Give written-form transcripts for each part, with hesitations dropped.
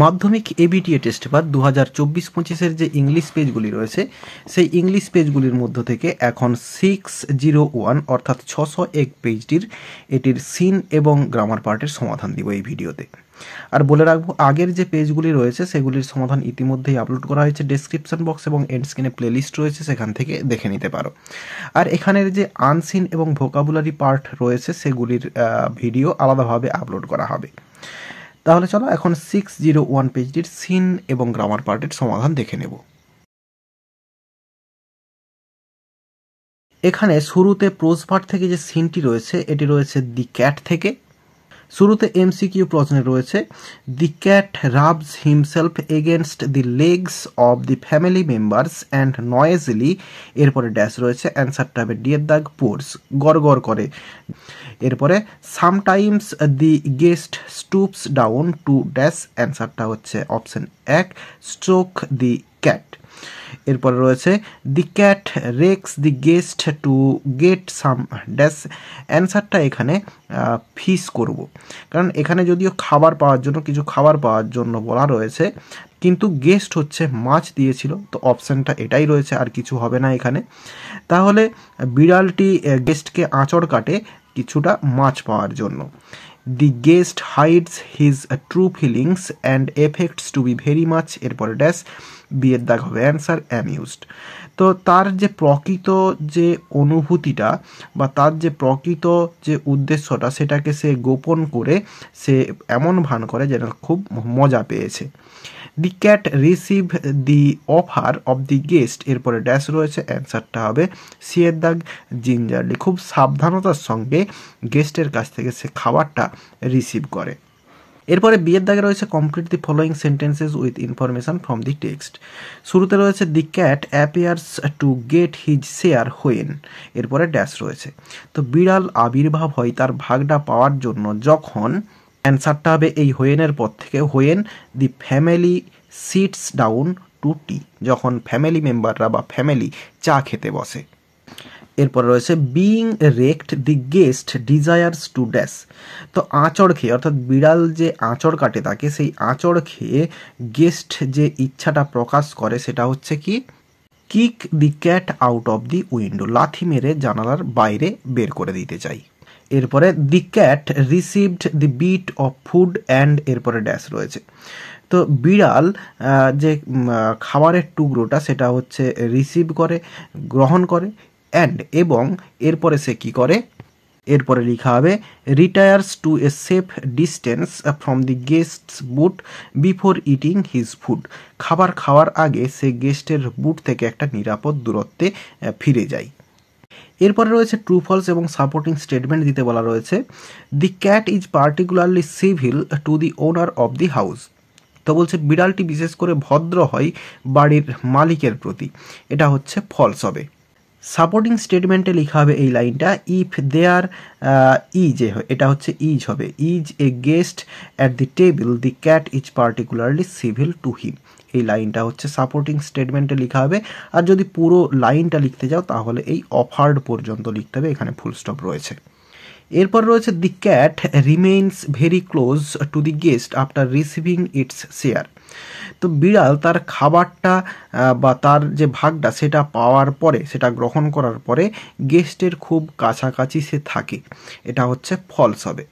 মাধ্যমিক ABTA test paper 2024-25 যে English পেজগুলি রয়েছে সেই ইংলিশ পেজগুলির মধ্য থেকে এখন 601 অর্থাৎ 601 পেজটির এটির সিন এবং গ্রামার পার্টের সমাধান দিব এই ভিডিওতে। আর বলে রাখবো, আগের যে পেজগুলি রয়েছে সেগুলির সমাধান ইতিমধ্যেই আপলোড করা হয়েছে, ডেসক্রিপশন বক্স এবং এন্ড স্ক্রিনে প্লেলিস্ট রয়েছে, সেখান থেকে দেখে নিতে পারো। আর এখানের যে আনসিন এবং ভোকাবুলারি পার্ট রয়েছে সেগুলির ভিডিও আলাদাভাবে আপলোড করা হবে। তাহলে চলো এখন 601 পেজটির সিন এবং গ্রামার পার্টের সমাধান দেখে নেব। এখানে শুরুতে প্রোজ পার্ট থেকে যে সিনটি রয়েছে এটি রয়েছে দি ক্যাট থেকে। শুরুতে এমসিকিউ প্রশ্নে রয়েছে the cat rubs himself against the legs of the family members and noisily, এরপরে ড্যাশ রয়েছে, অ্যান্সারটা হবে ডি এর দাগ পোর্স, গড় করে। এরপরে sometimes the guest stoops down to dash, অ্যান্সারটা হচ্ছে অপশন 1 স্ট্রোক দি ক্যাট। এরপরে রয়েছে the cat Rex the guest to get some dash, অ্যান্সারটা এখানে ফিশ করব, কারণ এখানে যদিও কিছু খাবার পাওয়ার জন্য বলা রয়েছে, কিন্তু গেস্ট হচ্ছে মাছ দিয়েছিল, তো অপশানটা এটাই রয়েছে, আর কিছু হবে না এখানে। তাহলে বিড়ালটি গেস্টকে আঁচড় কাটে কিছুটা মাছ পাওয়ার জন্য। The guest hides his true feelings and affects to be very much, এরপরে ড্যাশ, বি এর দাগ হবে অ্যান্সার অ্যামিউজড। তো তার যে প্রকৃত যে অনুভূতিটা বা তার যে প্রকৃত যে উদ্দেশ্যটা সেটাকে সে গোপন করে সে এমন ভান করে যেন খুব মজা পেয়েছে। The cat receive the offer of the guest, এরপরে ড্যাশ রয়েছে, অ্যান্সারটা হবে সি এর দাগ জিঞ্জারলি, খুব সাবধানতার সঙ্গে গেস্টের কাছ থেকে সে খাবারটা রিসিভ করে। এরপরে বিয়ের দাগে রয়েছে complete the following sentences with information from the text. শুরুতে রয়েছে the cat appears to get his share when, এরপরে ড্যাশ রয়েছে। তো বিড়াল আবির্ভাব হয় তার ভাগটা পাওয়ার জন্য যখন, অ্যান্সারটা হবে এই হোয়েনের পর থেকে when the family sits down to tea, যখন ফ্যামিলি মেম্বাররা বা ফ্যামিলি চা খেতে বসে। এরপর রয়েছে being রেক্ট the guest desires to dash. তো আঁচড় খেয়ে, অর্থাৎ বিড়াল যে আঁচড় কাটে তাকে, সেই আঁচড় খেয়ে গেস্ট যে ইচ্ছাটা প্রকাশ করে সেটা হচ্ছে কি kick the cat out of the window, লাথি মেরে জানালার বাইরে বের করে দিতে চাই। এরপরে the cat received the bit of food and, এরপরে ড্যাশ রয়েছে। তো বিড়াল যে খাবারের টুকরোটা সেটা হচ্ছে রিসিভ করে, গ্রহণ করে, অ্যান্ড এবং এরপরে সে কী করে, এরপরে লেখা হবে retires to a safe distance from the guests boot before eating his food, খাবার খাওয়ার আগে সে গেস্টের বুট থেকে একটা নিরাপদ দূরত্বে ফিরে যায়। এরপরে রয়েছে ট্রু ফলস এবং সাপোর্টিং স্টেটমেন্ট দিতে বলা রয়েছে। The cat is particularly civil to the owner of the house, তো বলছে বিড়ালটি বিশেষ করে ভদ্র হয় বাড়ির মালিকের প্রতি, এটা হচ্ছে ফলস হবে। সাপোর্টিং স্টেটমেন্টে লেখা হবে এই লাইনটা ইফ দেয়ার ইজ, এটা হচ্ছে ইজ হবে, is a gazed at the table the cat is particularly civil to him, এই লাইনটা হচ্ছে সাপোর্টিং স্টেটমেন্টে লেখা হবে। আর যদি পুরো লাইনটা লিখতে যাও তাহলে এই অফার্ড পর্যন্ত লিখতে হবে, এখানে ফুল স্টপ রয়েছে। এরপর রয়েছে the cat remains very close to the guest after receiving it's share, তো বিড়াল তার খাবারটা বা তার যে ভাগটা সেটা পাওয়ার পরে, সেটা গ্রহণ করার পরে গেস্টের খুব কাছাকাছি সে থাকে, এটা হচ্ছে ফলস হবে।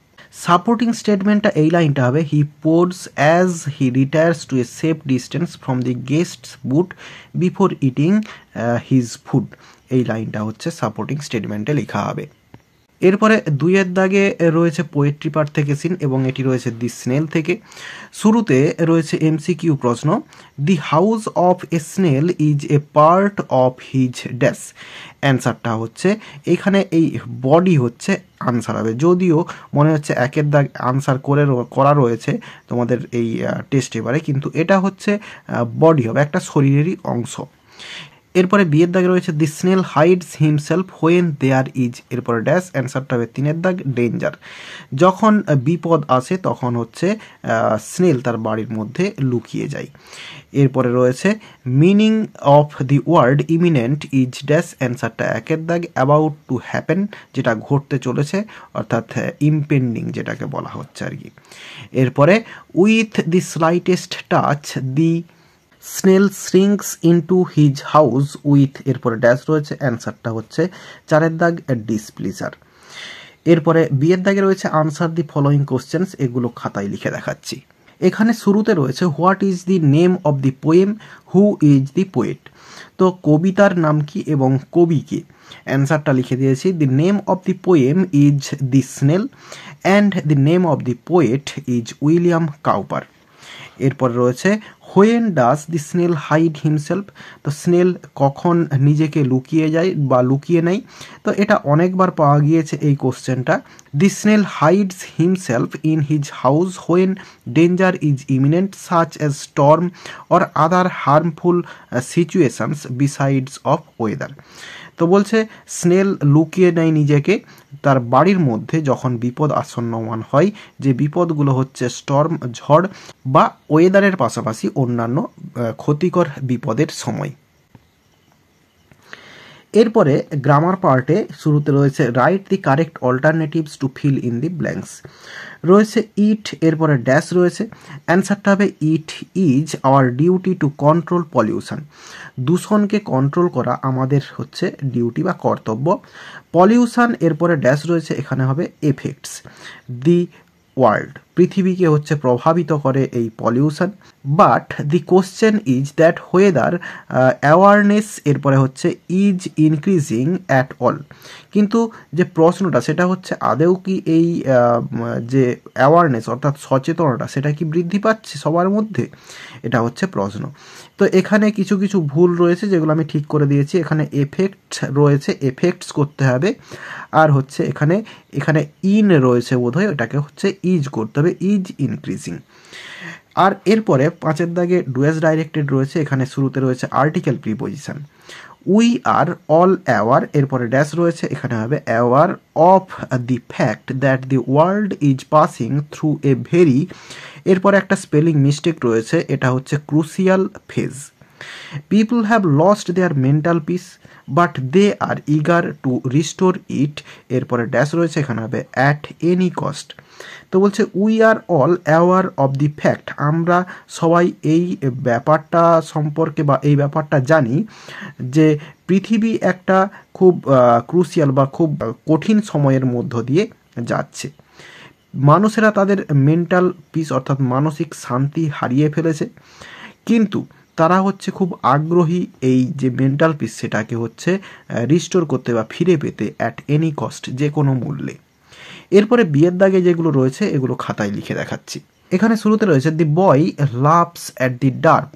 সাপোর্টিং স্টেটমেন্টটা এই লাইনটা হবে he purrs as he retires to a safe distance from the guests boot before eating his food, এই লাইনটা হচ্ছে সাপোর্টিং স্টেটমেন্টে লেখা হবে। এরপরে দুইয়ের দাগে রয়েছে পোয়েট্রি পার্ট থেকে সিন এবং এটি রয়েছে দি স্নেল থেকে। শুরুতে রয়েছে এমসিকিউ প্রশ্ন, the house of a snail is a part of his dash, অ্যান্সারটা হচ্ছে এখানে এই বডি হচ্ছে আনসার হবে, যদিও মনে হচ্ছে একের দাগ আনসার করা রয়েছে তোমাদের এই টেস্ট এবারে, কিন্তু এটা হচ্ছে বডি হবে, একটা শরীরেরই অংশ। এরপরে বিয়ের দাগে রয়েছে the snail hides himself when there is, এরপরে ড্যাশ, অ্যান্সারটা হবে 3 দাগ ডেঞ্জার। যখন বিপদ আসে তখন হচ্ছে স্নেল তার বাড়ির মধ্যে লুকিয়ে যায়। এরপরে রয়েছে meaning of the word imminent is dash, অ্যান্সারটা 1 দাগ অ্যাবাউট টু হ্যাপেন, যেটা ঘটতে চলেছে, অর্থাৎ ইমপেন্ডিং যেটাকে বলা হচ্ছে আর কি। এরপরে with the slightest touch the snail shrinks into his house with, এরপরে ড্যাশ রয়েছে, অ্যান্সারটা হচ্ছে 4 দাগ ডিসপ্লিজার। এরপরে বিয়ের দাগে রয়েছে আনসার দি ফলোয়িং কোশ্চেন্স, এগুলো খাতায় লিখে দেখাচ্ছি। এখানে শুরুতে রয়েছে what is the name of the poem, who is the poet. তো কবিতার নাম কি এবং কবি কে? অ্যান্সারটা লিখে দিয়েছি, the name of the poem is the snail and the name of the poet is William Cowper. এরপর রয়েছে when does the snail hide himself, তো স্নেল কখন নিজেকে লুকিয়ে যায় বা লুকিয়ে নেয়? তো এটা অনেকবার পাওয়া গিয়েছে এই কোশ্চেনটা। The snail hides himself in his house when danger is imminent such as storm or other harmful situations besides of weather. তো বলছে স্নেল লুকিয়ে নেয় নিজেকে তার বাড়ির মধ্যে যখন বিপদ আসন্নমান হয়, যে বিপদগুলো হচ্ছে স্টর্ম, ঝড় বা ওয়েদারের পাশাপাশি অন্যান্য ক্ষতিকর বিপদের সময়। এরপরে গ্রামার পার্টে শুরুতে রয়েছে write the correct alternatives to fill in the blanks, রয়েছে ইট, এরপরে ড্যাশ রয়েছে, অ্যান্সারটা হবে it is our duty to control pollution, দূষণকে কন্ট্রোল করা আমাদের হচ্ছে ডিউটি বা কর্তব্য। পলিউশন, এরপরে ড্যাশ রয়েছে, এখানে হবে এফেক্টস দি ওয়ার্ল্ড, পৃথিবীকে হচ্ছে প্রভাবিত করে এই pollution. But the question is that whether awareness, এরপরে হচ্ছে ইজ ইনক্রিজিং অ্যাট অল, কিন্তু যে প্রশ্নটা সেটা হচ্ছে আদেও কি এই যে অ্যাওয়ারনেস অর্থাৎ সচেতনতা সেটা কি বৃদ্ধি পাচ্ছে সবার মধ্যে, এটা হচ্ছে প্রশ্ন। তো এখানে কিছু কিছু ভুল রয়েছে যেগুলো আমি ঠিক করে দিয়েছি। এখানে এফেক্ট রয়েছে, এফেক্টস করতে হবে, আর হচ্ছে এখানে এখানে ইন রয়েছে বোধহয়, ওটাকে হচ্ছে ইজ করতে হবে, ইজ ইনক্রিজিং। আর এরপরে 5 দাগে ডুয়েস ডাইরেক্টেড রয়েছে, এখানে শুরুতে রয়েছে article preposition, we are all aware, এরপরে ড্যাশ রয়েছে, এখানে হবে aware of the fact that the world is passing through a very, এরপরে একটা স্পেলিং মিস্টেক রয়েছে, এটা হচ্ছে crucial phase. People have lost their mental peace but they are eager to restore it, এরপরে ড্যাশ রয়েছে, এখানে হবে অ্যাট এনি কস্ট। তো বলছে we are all aware of the fact, আমরা সবাই এই ব্যাপারটা সম্পর্কে বা এই ব্যাপারটা জানি যে পৃথিবী একটা খুব ক্রুশিয়াল বা খুব কঠিন সময়ের মধ্য দিয়ে যাচ্ছে। মানুষেরা তাদের মেন্টাল পিস অর্থাৎ মানসিক শান্তি হারিয়ে ফেলেছে, কিন্তু তারা হচ্ছে খুব আগ্রহী এই যে মেন্টাল পিস সেটাকে হচ্ছে রিস্টোর করতে বা ফিরে পেতে অ্যাট এনি কস্ট, যে কোনো মূল্যে। এরপরে বিয়ের দাগে যেগুলো রয়েছে এগুলো খাতায় লিখে দেখাচ্ছি। এখানে শুরুতে রয়েছে দি বয় লাভস অ্যাট দি ডার্ফ,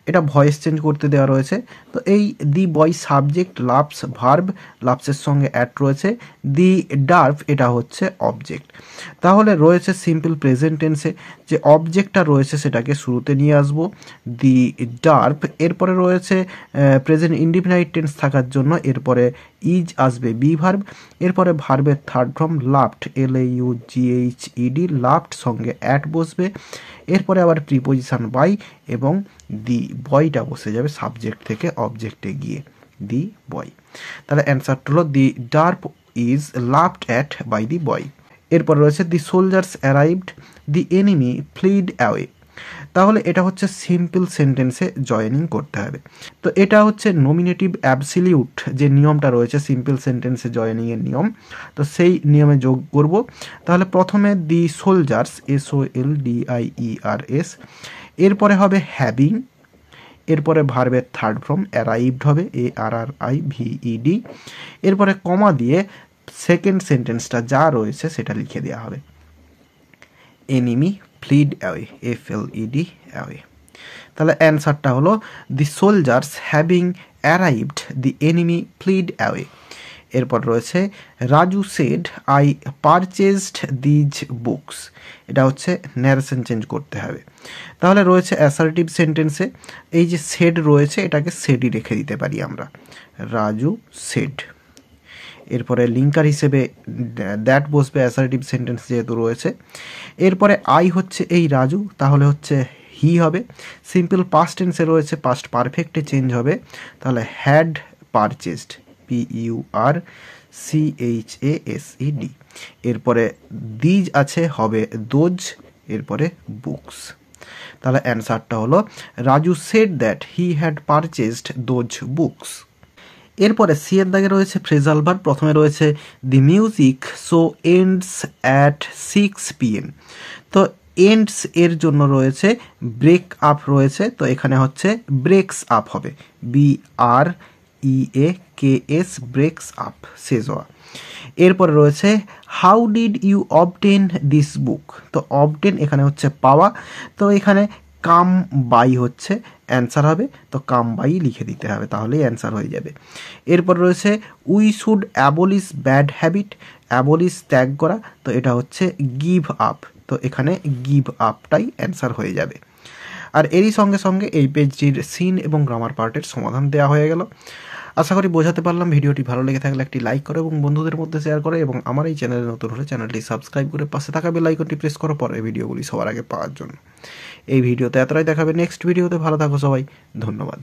এটা ভয়েস চেঞ্জ করতে দেওয়া রয়েছে। তো এই দি বয় সাবজেক্ট, লাভস ভার্ব, লাভসের সঙ্গে অ্যাট রয়েছে, দি ডার্ফ এটা হচ্ছে অবজেক্ট। তাহলে রয়েছে সিম্পল প্রেজেন্ট টেন্সে যে অবজেক্টটা রয়েছে সেটাকে শুরুতে নিয়ে আসবো, দি ডার্ফ। এরপরে রয়েছে প্রেজেন্ট ইনডিফিনাইট টেন্স থাকার জন্য এরপরে ইজ আসবে বি ভার্ব, এরপরে ভার্বের third form laughed, LAUGHED, laughed সঙ্গে অ্যাট বসবে, এরপরে আবার প্রিপোজিশন বাই এবং দি বয়টা বসে যাবে সাবজেক্ট থেকে অবজেক্টে গিয়ে, দি বয়। তাহলে অ্যান্সারটা হলো the dwarf is laughed at by the boy. এরপর রয়েছে the soldiers arrived, the enemy fled away. তাহলে এটা হচ্ছে সিম্পল সেন্টেন্সে জয়েনিং করতে হবে। তো এটা হচ্ছে নমিনেটিভ অ্যাবসলিউট যে নিয়মটা রয়েছে সিম্পল সেন্টেন্সে জয়েনিংয়ের নিয়ম, তো সেই নিয়মে যোগ করব। তাহলে প্রথমে দি সোলজার্স, SOLDIERS, এরপরে হবে হ্যাভিং, এরপরে ভার্বের থার্ড ফর্ম অ্যারাইভড হবে ARRIVED, এরপরে কমা দিয়ে সেকেন্ড সেন্টেন্সটা যা রয়েছে সেটা লিখে দেওয়া হবে, enemy fled away, FLED away. তাহলে অ্যান্সারটা হলো the soldiers having arrived the enemy fled away. এরপর রয়েছে Raju said I purchased these books, এটা হচ্ছে ন্যারেশন চেঞ্জ করতে হবে। তাহলে রয়েছে অ্যাসার্টিভ সেন্টেন্সে এই যে সেড রয়েছে এটাকে সেডই রেখে দিতে পারি আমরা, রাজু সেড। এরপরে লিঙ্কার হিসেবে দ্যাট বসবে অ্যাসার্টিভ সেন্টেন্স যেহেতু রয়েছে। এরপরে আই হচ্ছে এই রাজু, তাহলে হচ্ছে হি হবে। সিম্পল পাস্ট টেন্সে রয়েছে, পাস্ট পারফেক্টে চেঞ্জ হবে, তাহলে হ্যাড পারচেসড, PURCHASED। এরপরে দিজ আছে, হবে দোজ, এরপরে বুকস। তাহলে অ্যান্সারটা হলো Raju said that he had purchased those books. এরপরে সি এর দাগে রয়েছে ফ্রেজাল ভার্ব। প্রথমে রয়েছে the music so ends at 6 PM। তো এন্ডস এর জন্য রয়েছে ব্রেক আপ রয়েছে, তো এখানে হচ্ছে ব্রেকস আপ হবে, BREAKS, ব্রেকস আপ, শেষ হওয়া। এরপরে রয়েছে how did you obtain this book, তো অবটেন এখানে হচ্ছে পাওয়া, তো এখানে কাম বাই হচ্ছে অ্যান্সার হবে, তো কাম বাই লিখে দিতে হবে, তাহলেই অ্যান্সার হয়ে যাবে। এরপর রয়েছে we should abolish bad habit, abolish ত্যাগ করা, তো এটা হচ্ছে গিভ আপ, তো এখানে গিভ আপটাই অ্যান্সার হয়ে যাবে। আর এরই সঙ্গে সঙ্গে এই পেজটির সিন এবং গ্রামার পার্টের সমাধান দেওয়া হয়ে গেল। আশা করি বোঝাতে পারলাম। ভিডিওটি ভালো লেগে থাকলে একটি লাইক করো এবং বন্ধুদের মধ্যে শেয়ার করো, এবং আমার এই চ্যানেলে নতুন হলে চ্যানেলটি সাবস্ক্রাইব করে পাশে থাকা বেল আইকনটি প্রেস করো পরের ভিডিওগুলি সবার আগে পাওয়ার জন্য। এই ভিডিওতে এতটাই, দেখাবে নেক্সট ভিডিওতে। ভালো থাকো সবাই, ধন্যবাদ।